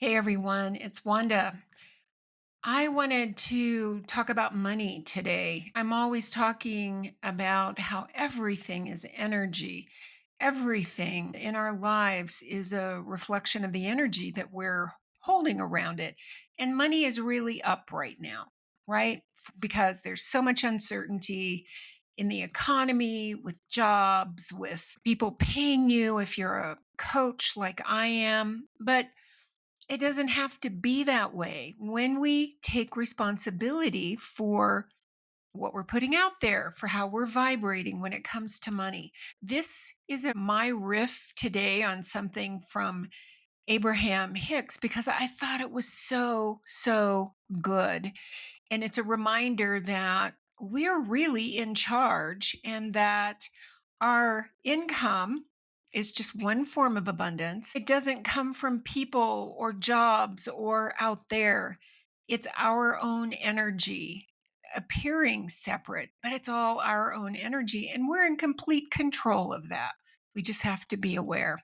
Hey everyone, it's Wanda. I wanted to talk about money today. I'm always talking about how everything is energy. Everything in our lives is a reflection of the energy that we're holding around it. And money is really up right now, right? Because there's so much uncertainty in the economy, with jobs, with people paying you if you're a coach like I am. But it doesn't have to be that way. When we take responsibility for what we're putting out there, for how we're vibrating when it comes to money. This is my riff today on something from Abraham Hicks because I thought it was so good. And it's a reminder that we're really in charge and that our income is just one form of abundance. It doesn't come from people or jobs or out there. It's our own energy appearing separate, but it's all our own energy. And we're in complete control of that. We just have to be aware.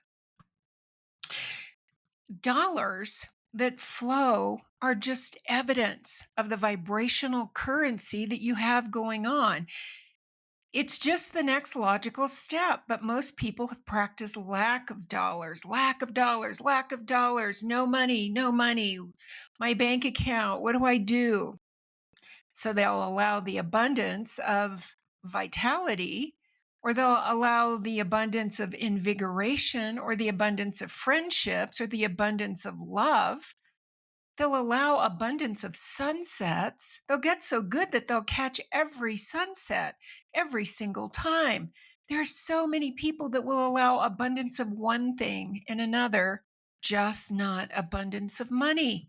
Dollars that flow are just evidence of the vibrational currency that you have going on. It's just the next logical step, but most people have practiced lack of dollars, lack of dollars, lack of dollars, no money, no money, my bank account, what do I do? So they'll allow the abundance of vitality, or they'll allow the abundance of invigoration, or the abundance of friendships, or the abundance of love. They'll allow abundance of sunsets. They'll get so good that they'll catch every sunset every single time. There are so many people that will allow abundance of one thing and another, just not abundance of money.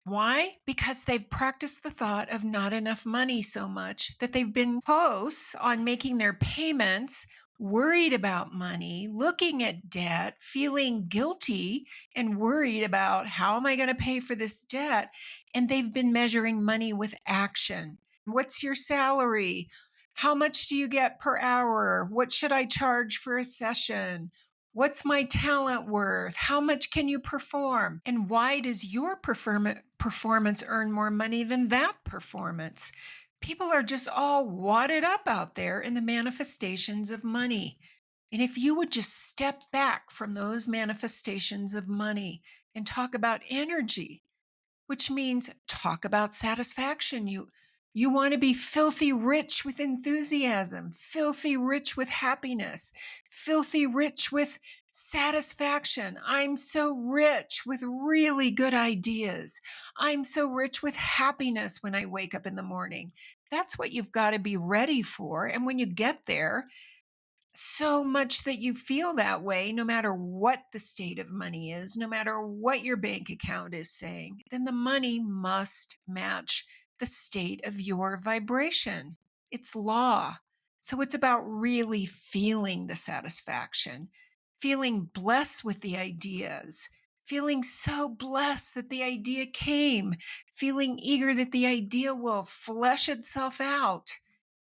Why? Because they've practiced the thought of not enough money so much that they've been close on making their payments, worried about money, looking at debt, feeling guilty and worried about how am I going to pay for this debt? And they've been measuring money with action. What's your salary? How much do you get per hour? What should I charge for a session? What's my talent worth? How much can you perform? And why does your performance earn more money than that performance? People are just all wadded up out there in the manifestations of money. And if you would just step back from those manifestations of money and talk about energy, which means talk about satisfaction. You want to be filthy rich with enthusiasm, filthy rich with happiness, filthy rich with satisfaction. I'm so rich with really good ideas. I'm so rich with happiness when I wake up in the morning. That's what you've got to be ready for. And when you get there, so much that you feel that way, no matter what the state of money is, no matter what your bank account is saying, then the money must match the state of your vibration. It's law. So it's about really feeling the satisfaction, feeling blessed with the ideas, feeling so blessed that the idea came, feeling eager that the idea will flesh itself out,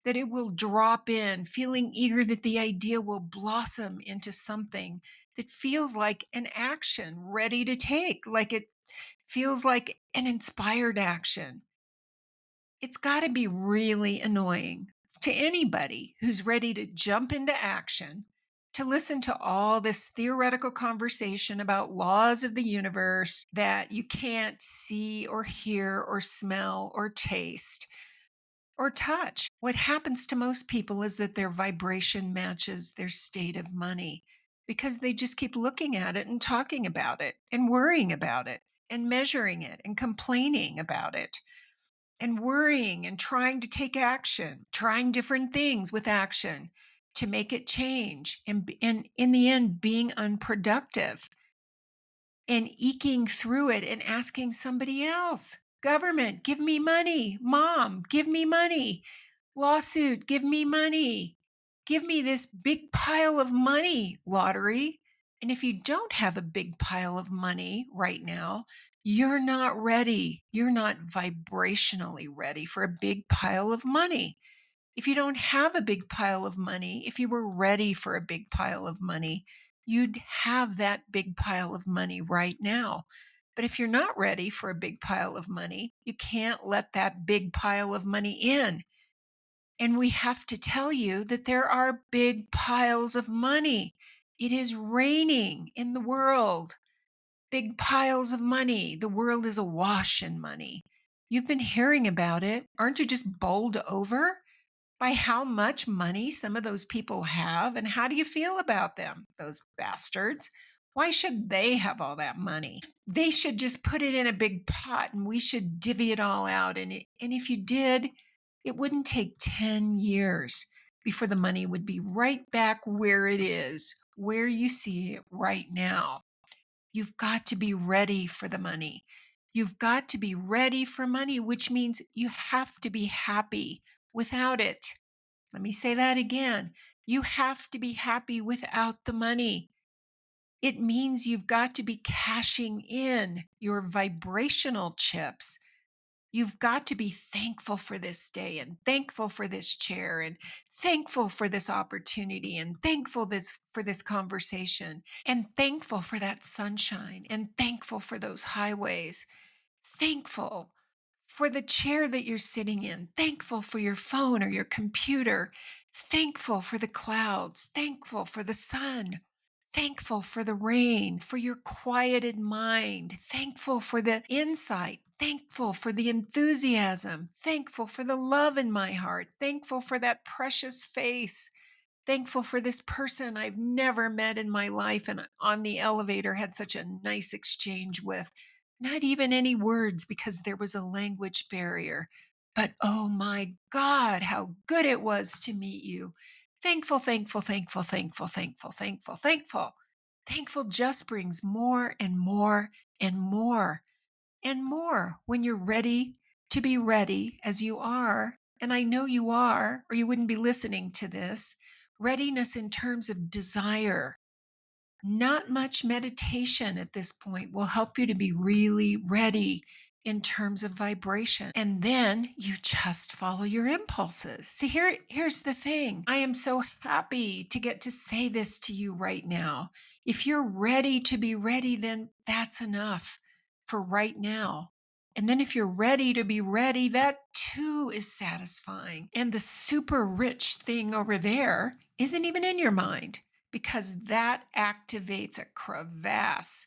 that it will drop in, feeling eager that the idea will blossom into something that feels like an action ready to take, like it feels like an inspired action. It's got to be really annoying to anybody who's ready to jump into action to listen to all this theoretical conversation about laws of the universe that you can't see or hear or smell or taste or touch. What happens to most people is that their vibration matches their state of money because they just keep looking at it and talking about it and worrying about it and measuring it and complaining about it and worrying and trying to take action, trying different things with action to make it change, and in the end being unproductive and eking through it and asking somebody else, government, give me money, mom, give me money, lawsuit, give me money, give me this big pile of money, lottery. And if you don't have a big pile of money right now, you're not ready. You're not vibrationally ready for a big pile of money. If you don't have a big pile of money, if you were ready for a big pile of money, you'd have that big pile of money right now. But if you're not ready for a big pile of money, you can't let that big pile of money in. And we have to tell you that there are big piles of money. It is raining in the world. Big piles of money. The world is awash in money. You've been hearing about it. Aren't you just bowled over by how much money some of those people have? And how do you feel about them, those bastards? Why should they have all that money? They should just put it in a big pot and we should divvy it all out. And if you did, it wouldn't take 10 years before the money would be right back where it is, where you see it right now. You've got to be ready for the money. You've got to be ready for money, which means you have to be happy without it. Let me say that again. You have to be happy without the money. It means you've got to be cashing in your vibrational chips. You've got to be thankful for this day and thankful for this chair and thankful for this opportunity and thankful for this conversation and thankful for that sunshine and thankful for those highways. Thankful for the chair that you're sitting in, thankful for your phone or your computer, thankful for the clouds, thankful for the sun, thankful for the rain, for your quieted mind, thankful for the insight, thankful for the enthusiasm, thankful for the love in my heart, thankful for that precious face, thankful for this person I've never met in my life and on the elevator had such a nice exchange with. Not even any words because there was a language barrier. But oh my God, how good it was to meet you. Thankful, thankful, thankful, thankful, thankful, thankful, thankful. Thankful just brings more and more and more and more when you're ready to be ready as you are. And I know you are, or you wouldn't be listening to this. Readiness in terms of desire. Not much meditation at this point will help you to be really ready in terms of vibration. And then you just follow your impulses. See, here's the thing. I am so happy to get to say this to you right now. If you're ready to be ready, then that's enough for right now. And then if you're ready to be ready, that too is satisfying. And the super rich thing over there isn't even in your mind because that activates a crevasse,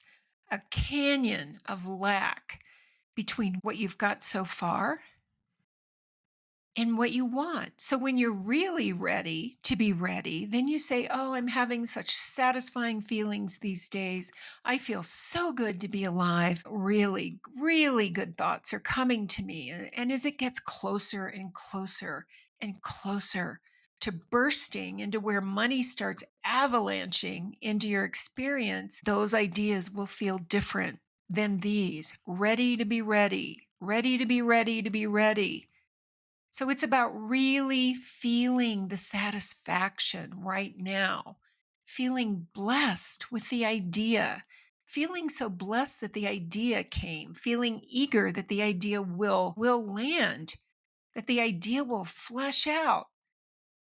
a canyon of lack between what you've got so far and what you want. So when you're really ready to be ready, then you say, oh, I'm having such satisfying feelings these days. I feel so good to be alive. Really, really good thoughts are coming to me. And as it gets closer and closer and closer to bursting into where money starts avalanching into your experience, those ideas will feel different than these. Ready to be ready, ready to be ready to be ready. So it's about really feeling the satisfaction right now, feeling blessed with the idea, feeling so blessed that the idea came, feeling eager that the idea will land, that the idea will flesh out,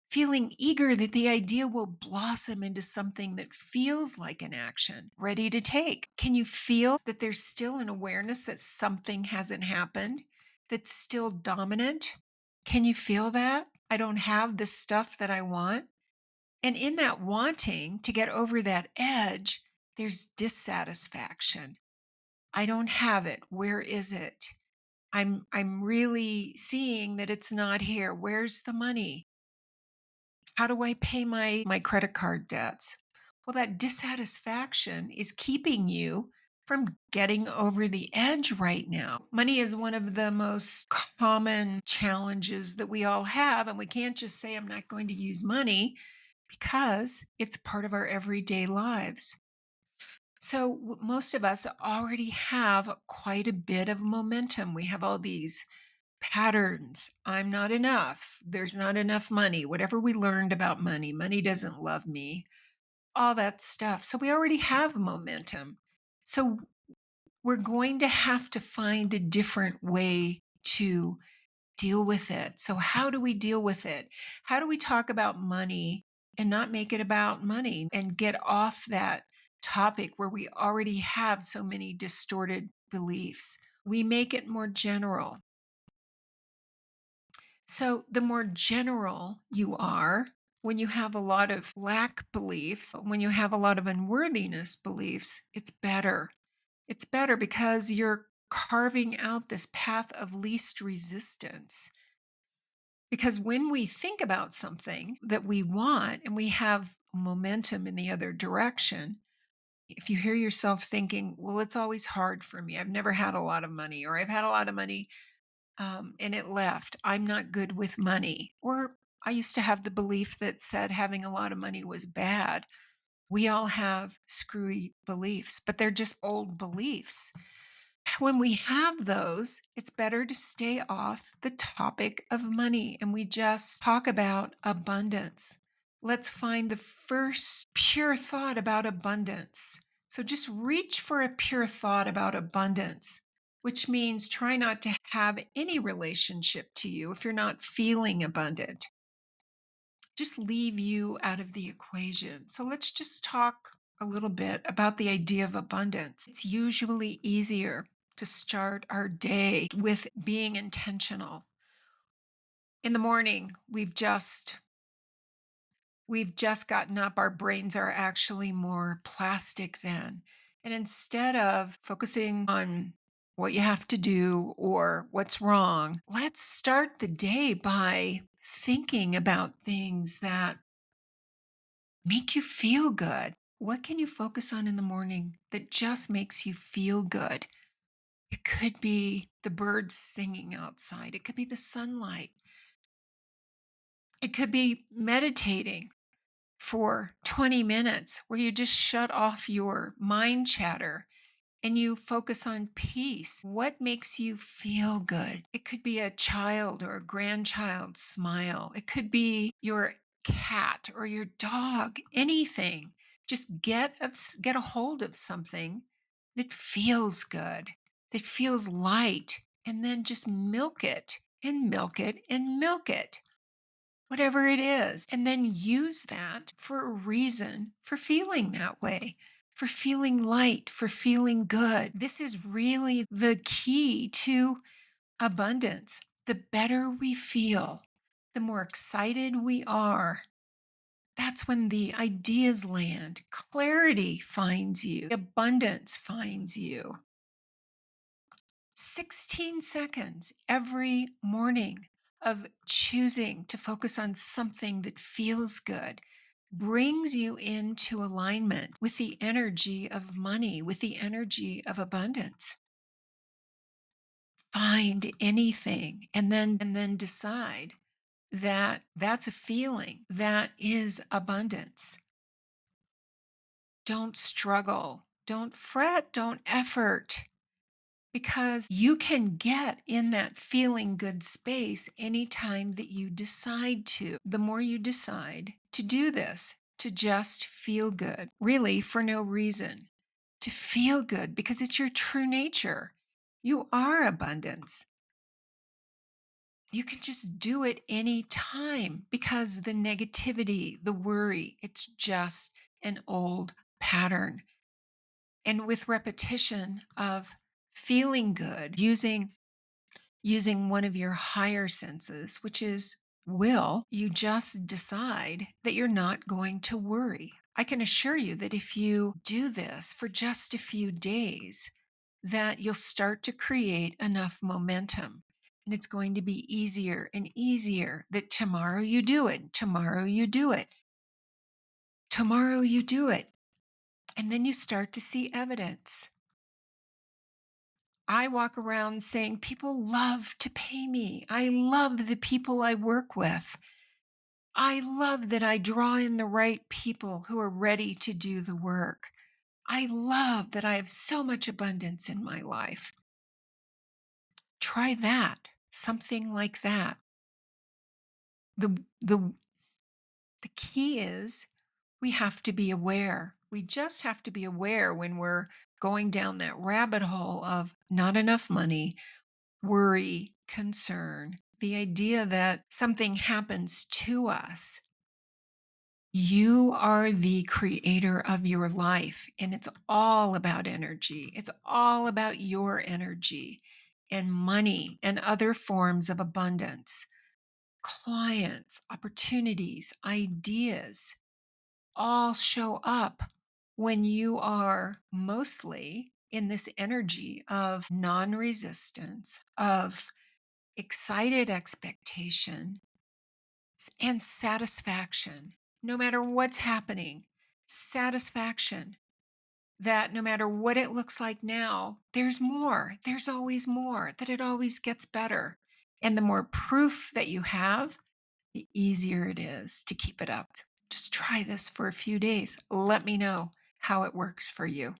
feeling eager that the idea will blossom into something that feels like an action ready to take. Can you feel that there's still an awareness that something hasn't happened, that's still dominant? Can you feel that? I don't have the stuff that I want. And in that wanting to get over that edge, there's dissatisfaction. I don't have it. Where is it? I'm really seeing that it's not here. Where's the money? How do I pay my credit card debts? Well, that dissatisfaction is keeping you from getting over the edge right now. Money is one of the most common challenges that we all have. And we can't just say, I'm not going to use money because it's part of our everyday lives. So most of us already have quite a bit of momentum. We have all these patterns. I'm not enough. There's not enough money. Whatever we learned about money, money doesn't love me, all that stuff. So we already have momentum. So we're going to have to find a different way to deal with it. So how do we deal with it? How do we talk about money and not make it about money and get off that topic where we already have so many distorted beliefs. We make it more general. So, the more general you are, when you have a lot of lack beliefs, when you have a lot of unworthiness beliefs, it's better. It's better because you're carving out this path of least resistance. Because when we think about something that we want and we have momentum in the other direction, if you hear yourself thinking, well, it's always hard for me. I've never had a lot of money, or I've had a lot of money and it left. I'm not good with money. Or I used to have the belief that said having a lot of money was bad. We all have screwy beliefs, but they're just old beliefs. When we have those, it's better to stay off the topic of money and we just talk about abundance. Let's find the first pure thought about abundance. So just reach for a pure thought about abundance, which means try not to have any relationship to you if you're not feeling abundant. Just leave you out of the equation. So let's just talk a little bit about the idea of abundance. It's usually easier to start our day with being intentional. In the morning, we've just gotten up, our brains are actually more plastic then. And instead of focusing on what you have to do or what's wrong, let's start the day by thinking about things that make you feel good. What can you focus on in the morning that just makes you feel good? It could be the birds singing outside. It could be the sunlight. It could be meditating for 20 minutes where you just shut off your mind chatter and you focus on peace. What makes you feel good? It could be a child or a grandchild smile. It could be your cat or your dog, anything. Just get a hold of something that feels good, that feels light, and then just milk it and milk it and milk it, whatever it is. And then use that for a reason for feeling that way, for feeling light, for feeling good. This is really the key to abundance. The better we feel, the more excited we are. That's when the ideas land. Clarity finds you. Abundance finds you. 16 seconds every morning of choosing to focus on something that feels good brings you into alignment with the energy of money, with the energy of abundance. Find anything and then decide that that's a feeling that is abundance. Don't struggle, don't fret, don't effort. Because you can get in that feeling good space anytime that you decide to. The more you decide to do this, to just feel good, really for no reason, to feel good because it's your true nature. You are abundance. You can just do it any time because the negativity, the worry, it's just an old pattern. And with repetition of feeling good, using one of your higher senses, which is will, you just decide that you're not going to worry. I can assure you that if you do this for just a few days, that you'll start to create enough momentum. And it's going to be easier and easier that tomorrow you do it, tomorrow you do it, tomorrow you do it. And then you start to see evidence. I walk around saying, people love to pay me. I love the people I work with. I love that I draw in the right people who are ready to do the work. I love that I have so much abundance in my life. Try that, something like that. The key is we have to be aware. We just have to be aware when we're going down that rabbit hole of not enough money, worry, concern, the idea that something happens to us. You are the creator of your life, and it's all about energy. It's all about your energy and money and other forms of abundance, clients, opportunities, ideas all show up when you are mostly in this energy of non resistance, of excited expectation, and satisfaction. No matter what's happening, satisfaction that no matter what it looks like now, there's more. There's always more, that it always gets better. And the more proof that you have, the easier it is to keep it up. Just try this for a few days. Let me know how it works for you.